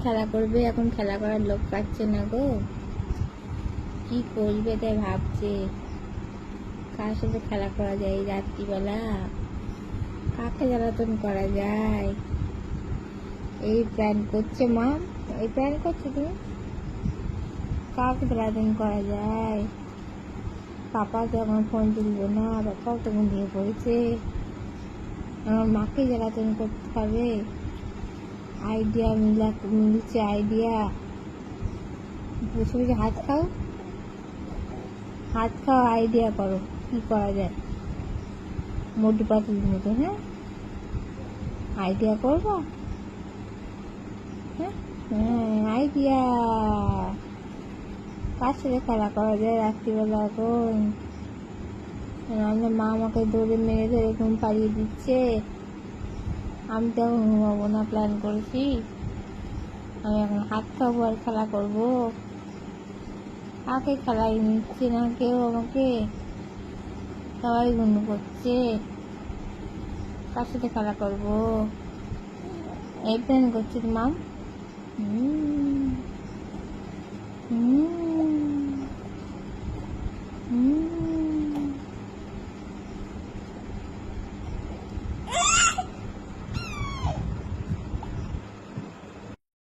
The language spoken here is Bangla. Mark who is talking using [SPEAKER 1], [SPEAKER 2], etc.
[SPEAKER 1] খেলা করবে, এখন খেলা করার লোক পাচ্ছে না গো। কি করবে তাই ভাবছে, কার সাথে খেলা করা যায় এই রাত্রিবেলা, কাকে জ্বালাতন করা যায়। এই প্ল্যান করছে মা, এই প্ল্যান করছে তুমি, কাকে জ্বালাতন করা যায়। পাপা তো আমার ফোন তুলবে না, পাপাও তো ঘুমিয়ে পড়েছে, আমার মাকে জ্বালাতন করতে হবে। আইডিয়া মিলছে আইডিয়া। বসে বসে হাত খাও, হাত খাও, আইডিয়া করো কি করা যায়। মোটু পাতলুর মতো, হ্যাঁ আইডিয়া করবো। হ্যাঁ হ্যাঁ আইডিয়া, কার সাথে খেলা করা যায় রাত্রিবেলা এখন। আমার মা আমাকে ধরে মেরে ধরে ঘুম পাড়িয়ে দিচ্ছে, আমি তো এখন ঘুমাবো না, প্ল্যান করেছি। আমি এখন হাত খাবো আর খেলা করবো। কাকে খেলাই নিচ্ছে না কেউ আমাকে, সবাই ঘুম করছে, কার সাথে খেলা করবো। এই প্ল্যান করছিস মাম। হুম হুম হুম